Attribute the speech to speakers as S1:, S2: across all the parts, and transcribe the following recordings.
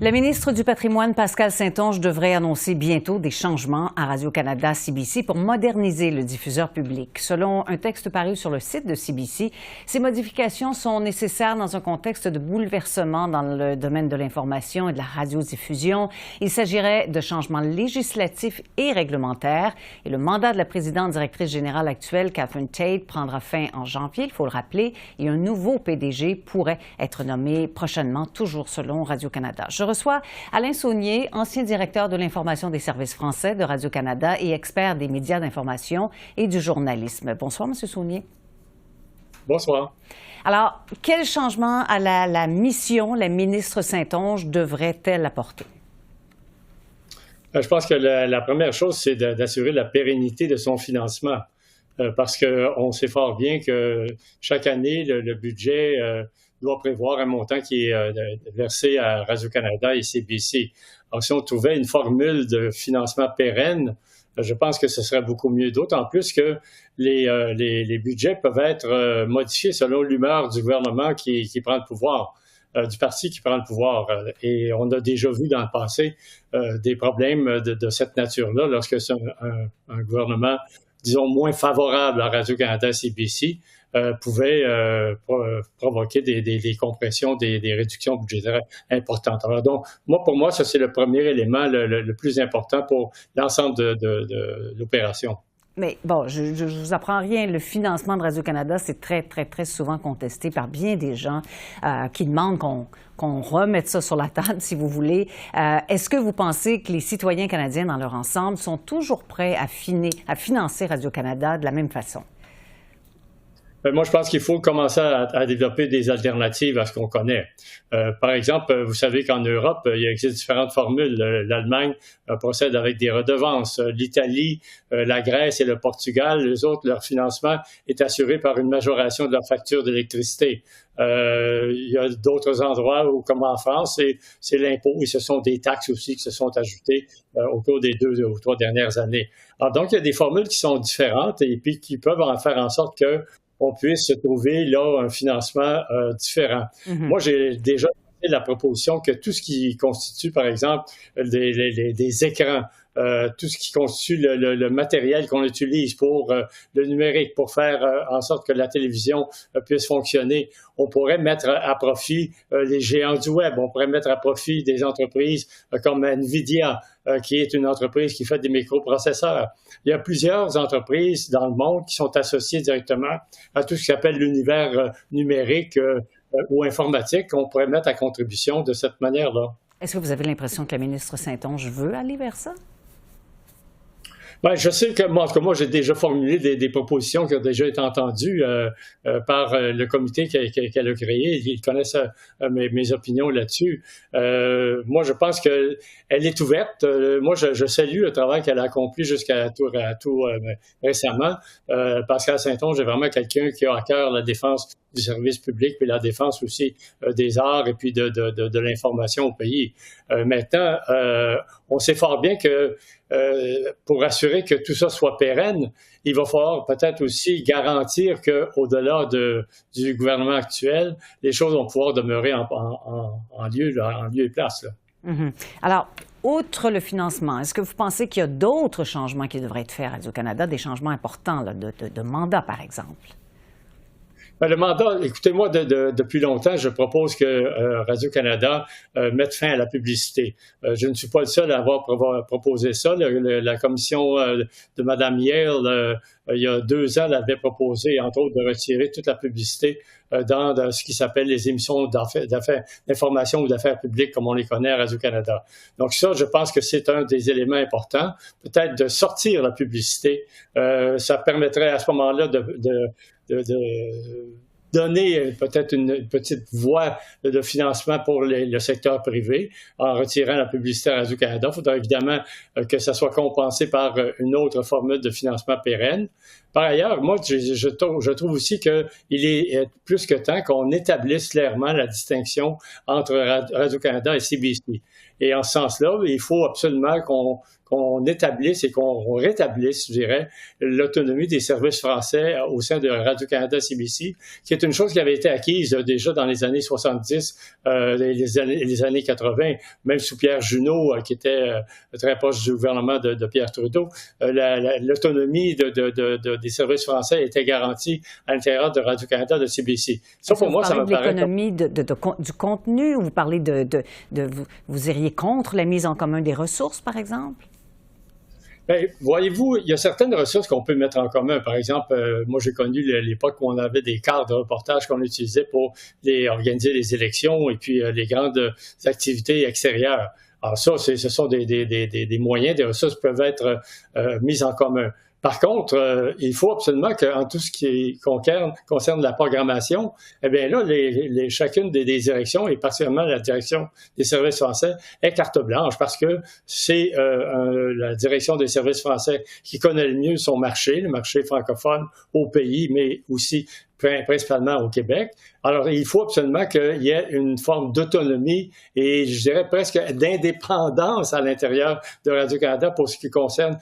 S1: La ministre du Patrimoine, Pascale Saint-Onge, devrait annoncer bientôt des changements à Radio-Canada-CBC pour moderniser le diffuseur public. Selon un texte paru sur le site de CBC, ces modifications sont nécessaires dans un contexte de bouleversement dans le domaine de l'information et de la radiodiffusion. Il s'agirait de changements législatifs et réglementaires. Et le mandat de la présidente directrice générale actuelle, Catherine Tate, prendra fin en janvier, il faut le rappeler, et un nouveau PDG pourrait être nommé prochainement, toujours selon Radio-Canada. Je reçois Alain Saunier, ancien directeur de l'information des services français de Radio-Canada et expert des médias d'information et du journalisme. Bonsoir, M. Saunier.
S2: Bonsoir.
S1: Alors, quel changement à la mission la ministre Saint-Onge devrait-elle apporter?
S2: Je pense que la première chose, c'est d'assurer la pérennité de son financement. Parce qu'on sait fort bien que chaque année, le budget doit prévoir un montant qui est versé à Radio-Canada et CBC. Alors, si on trouvait une formule de financement pérenne, je pense que ce serait beaucoup mieux. D'autant plus que les budgets peuvent être modifiés selon l'humeur du gouvernement qui prend le pouvoir, du parti qui prend le pouvoir. Et on a déjà vu dans le passé des problèmes de cette nature-là lorsque c'est un gouvernement, disons, moins favorable à Radio-Canada et CBC. Pouvait provoquer des compressions, des réductions budgétaires importantes. Alors donc, pour moi, ça, c'est le premier élément le plus important pour l'ensemble de l'opération.
S1: Mais bon, je vous apprends rien. Le financement de Radio-Canada, c'est très, très, très souvent contesté par bien des gens qui demandent qu'on remette ça sur la table, si vous voulez. Est-ce que vous pensez que les citoyens canadiens dans leur ensemble sont toujours prêts à financer Radio-Canada de la même façon?
S2: Moi, je pense qu'il faut commencer à développer des alternatives à ce qu'on connaît. Par exemple, vous savez qu'en Europe, il existe différentes formules. L'Allemagne procède avec des redevances. L'Italie, la Grèce et le Portugal, eux autres, leur financement est assuré par une majoration de leur facture d'électricité. Il y a d'autres endroits où, comme en France, c'est l'impôt et ce sont des taxes aussi qui se sont ajoutées au cours des 2 ou 3 dernières années. Alors, donc, il y a des formules qui sont différentes et puis qui peuvent en faire en sorte que on puisse se trouver là un financement différent. Mm-hmm. Moi, j'ai déjà fait la proposition que tout ce qui constitue, par exemple, des écrans, tout ce qui constitue le matériel qu'on utilise pour le numérique, pour faire en sorte que la télévision puisse fonctionner, on pourrait mettre à profit les géants du web, on pourrait mettre à profit des entreprises comme NVIDIA, qui est une entreprise qui fait des microprocesseurs. Il y a plusieurs entreprises dans le monde qui sont associées directement à tout ce qui s'appelle l'univers numérique ou informatique qu'on pourrait mettre à contribution de cette manière-là.
S1: Est-ce que vous avez l'impression que la ministre Saint-Onge veut aller vers ça?
S2: Ben, je sais que moi, en tout cas, moi, j'ai déjà formulé des propositions qui ont déjà été entendues par le comité qu'elle a créé. Ils connaissent mes opinions là-dessus. Moi, je pense qu'elle est ouverte. Moi, je salue le travail qu'elle a accompli jusqu'à tout récemment. Pascale Saint-Onge est vraiment quelqu'un qui a à cœur la défense du service public, puis la défense aussi des arts et puis de l'information au pays. Maintenant, on sait fort bien que pour assurer que tout ça soit pérenne, il va falloir peut-être aussi garantir qu'au-delà du gouvernement actuel, les choses vont pouvoir demeurer en lieu et place. Là.
S1: Mm-hmm. Alors, outre le financement, est-ce que vous pensez qu'il y a d'autres changements qui devraient être faits à Radio-Canada, des changements importants là, de mandat, par exemple?
S2: Le mandat, écoutez-moi, depuis longtemps, je propose que Radio-Canada mette fin à la publicité. Je ne suis pas le seul à avoir proposé ça. La commission de Mme Yale, il y a 2 ans, elle avait proposé, entre autres, de retirer toute la publicité dans ce qui s'appelle les émissions d'information ou d'affaires publiques, comme on les connaît à Radio-Canada. Donc ça, je pense que c'est un des éléments importants. Peut-être de sortir la publicité. Ça permettrait à ce moment-là de donner peut-être une petite voie de financement pour le secteur privé en retirant la publicité à Radio-Canada. Il faudra évidemment que ça soit compensé par une autre formule de financement pérenne. Par ailleurs, moi, je trouve aussi qu'il est plus que temps qu'on établisse clairement la distinction entre Radio-Canada et CBC. Et en ce sens-là, il faut absolument qu'on établisse et qu'on rétablisse, je dirais, l'autonomie des services français au sein de Radio-Canada-CBC, qui est une chose qui avait été acquise déjà dans les années 70, les années 80, même sous Pierre Junot, qui était très proche du gouvernement de Pierre Trudeau. L'autonomie des services français était garantie à l'intérieur de Radio-Canada, de CBC.
S1: Ça, pour moi, ça me paraît... L'économie du contenu, ou vous parlez vous iriez contre la mise en commun des ressources, par exemple?
S2: Bien, voyez-vous, il y a certaines ressources qu'on peut mettre en commun. Par exemple, moi, j'ai connu l'époque où on avait des cadres de reportage qu'on utilisait pour organiser les élections et puis les grandes activités extérieures. Alors ça, ce sont des moyens, des ressources qui peuvent être mises en commun. Par contre, il faut absolument qu'en tout ce qui concerne la programmation, eh bien là, chacune des directions, et particulièrement la direction des services français, est carte blanche parce que c'est la direction des services français qui connaît le mieux son marché, le marché francophone au pays, mais aussi principalement au Québec. Alors, il faut absolument qu'il y ait une forme d'autonomie et, je dirais, presque d'indépendance à l'intérieur de Radio-Canada pour ce qui concerne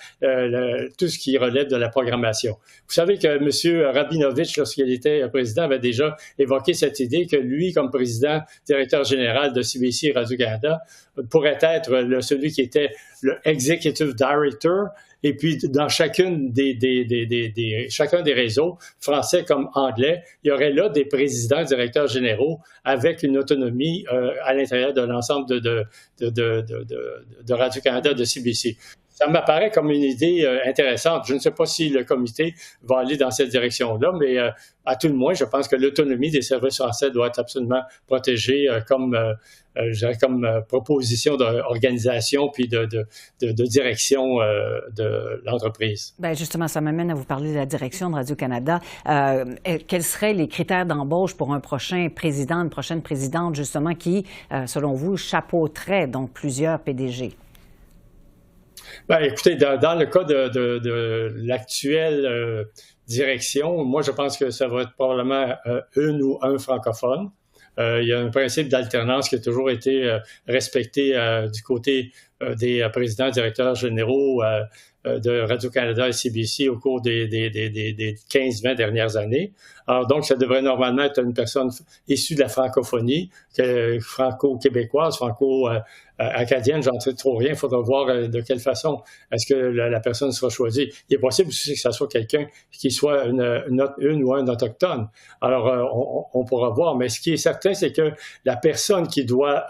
S2: tout ce qui relève de la programmation. Vous savez que M. Rabinovitch, lorsqu'il était président, avait déjà évoqué cette idée que lui, comme président, directeur général de CBC et Radio-Canada, pourrait être celui qui était le Executive Director. Et puis, dans chacun des réseaux, français comme anglais, il y aurait là des présidents, directeurs généraux avec une autonomie à l'intérieur de l'ensemble de Radio-Canada, de CBC. Ça m'apparaît comme une idée intéressante. Je ne sais pas si le comité va aller dans cette direction-là, mais à tout le moins, je pense que l'autonomie des services français doit être absolument protégée comme proposition d'organisation puis de direction de l'entreprise.
S1: Bien, justement, ça m'amène à vous parler de la direction de Radio-Canada. Quels seraient les critères d'embauche pour un prochain président, une prochaine présidente, justement, qui, selon vous, chapeauterait donc plusieurs PDG?
S2: Bien, écoutez, dans le cas de l'actuelle direction, moi, je pense que ça va être probablement une ou un francophone. Il y a un principe d'alternance qui a toujours été respecté du côté des présidents, directeurs généraux de Radio-Canada et CBC au cours des 15-20 dernières années. Alors donc, ça devrait normalement être une personne issue de la francophonie, franco-québécoise, franco-acadienne, j'en sais trop rien. Il faudra voir de quelle façon est-ce que la personne sera choisie. Il est possible aussi que ça soit quelqu'un qui soit une ou un autochtone. Alors, on pourra voir. Mais ce qui est certain, c'est que la personne qui doit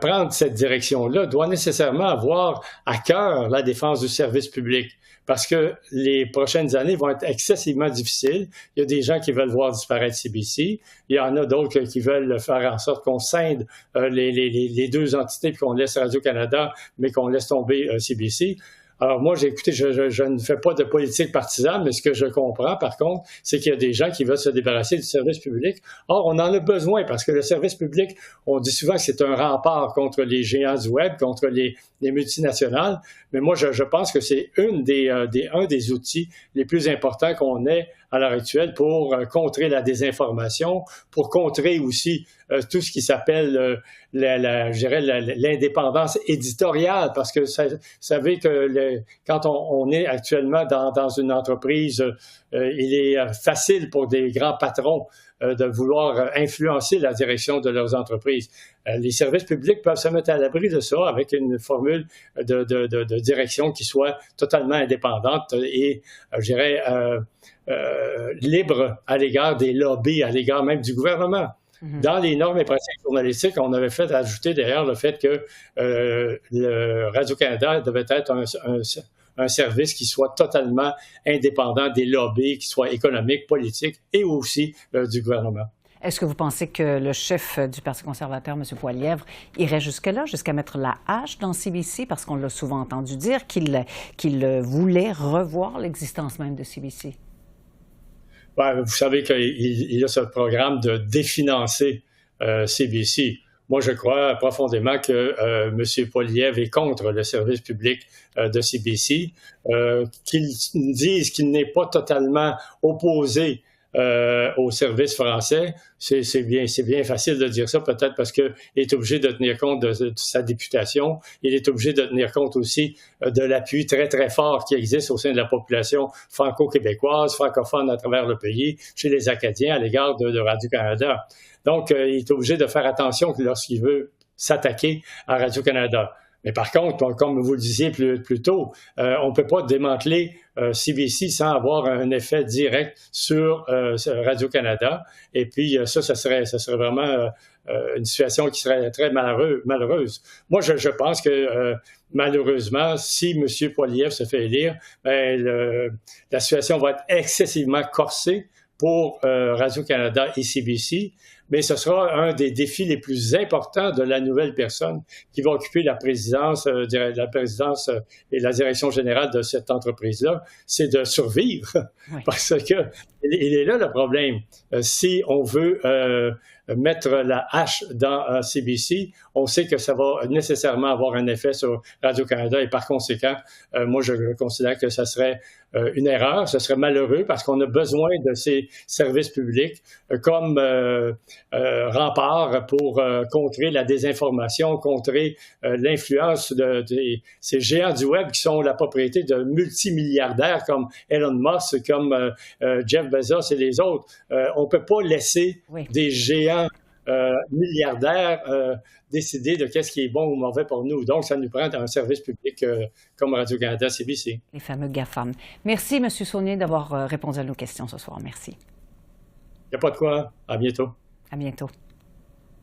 S2: prendre cette direction-là, doit nécessairement avoir à cœur la défense du service public parce que les prochaines années vont être excessivement difficiles. Il y a des gens qui veulent voir disparaître CBC. Il y en a d'autres qui veulent faire en sorte qu'on scinde les deux entités puis qu'on laisse Radio-Canada, mais qu'on laisse tomber CBC. Alors moi, écoutez, je ne fais pas de politique partisane, mais ce que je comprends, par contre, c'est qu'il y a des gens qui veulent se débarrasser du service public. Or, on en a besoin parce que le service public, on dit souvent que c'est un rempart contre les géants du web, contre les multinationales. Mais moi, je pense que c'est un des outils les plus importants qu'on ait à l'heure actuelle pour contrer la désinformation, pour contrer aussi tout ce qui s'appelle l'indépendance éditoriale, parce que vous savez que quand on est actuellement dans une entreprise, il est facile pour des grands patrons de vouloir influencer la direction de leurs entreprises. Les services publics peuvent se mettre à l'abri de ça avec une formule de direction qui soit totalement indépendante et, libre à l'égard des lobbies, à l'égard même du gouvernement. Mm-hmm. Dans les normes et pratiques journalistiques, on avait fait ajouter d'ailleurs le fait que le Radio-Canada devait être un service qui soit totalement indépendant des lobbies, qui soit économique, politique et aussi du gouvernement.
S1: Est-ce que vous pensez que le chef du Parti conservateur, M. Poilievre, irait jusque-là, jusqu'à mettre la hache dans CBC, parce qu'on l'a souvent entendu dire qu'il voulait revoir l'existence même de CBC?
S2: Ben, vous savez qu'il y a ce programme de définancer CBC. moi, je crois profondément que M. Poilievre est contre le service public de CBC, qu'il dise qu'il n'est pas totalement opposé au service français. C'est bien facile de dire ça, peut-être parce qu'il est obligé de tenir compte de sa députation. Il est obligé de tenir compte aussi de l'appui très, très fort qui existe au sein de la population franco-québécoise, francophone à travers le pays, chez les Acadiens à l'égard de Radio-Canada. Donc, il est obligé de faire attention lorsqu'il veut s'attaquer à Radio-Canada. Mais par contre, comme vous le disiez plus tôt, on ne peut pas démanteler CBC sans avoir un effet direct sur Radio-Canada. Et puis, ça serait vraiment une situation qui serait très malheureuse. Moi, je pense que malheureusement, si M. Poilievre se fait élire, la situation va être excessivement corsée pour Radio-Canada et CBC, mais ce sera un des défis les plus importants de la nouvelle personne qui va occuper la présidence et la direction générale de cette entreprise-là, c'est de survivre. Oui. Parce que il est là le problème. Si on veut mettre la hache dans CBC, on sait que ça va nécessairement avoir un effet sur Radio-Canada et par conséquent, moi je considère que ça serait une erreur, ce serait malheureux parce qu'on a besoin de ces services publics comme rempart pour contrer la désinformation, contrer l'influence de ces géants du web qui sont la propriété de multimilliardaires comme Elon Musk, comme Jeff Bezos et les autres. On ne peut pas laisser des géants milliardaires décider de qu'est-ce qui est bon ou mauvais pour nous. Donc, ça nous prend un service public comme Radio-Canada, CBC.
S1: Les fameux GAFAM. Merci, M. Saunier, d'avoir répondu à nos questions ce soir. Merci.
S2: Il n'y a pas de quoi. À bientôt.
S1: À bientôt.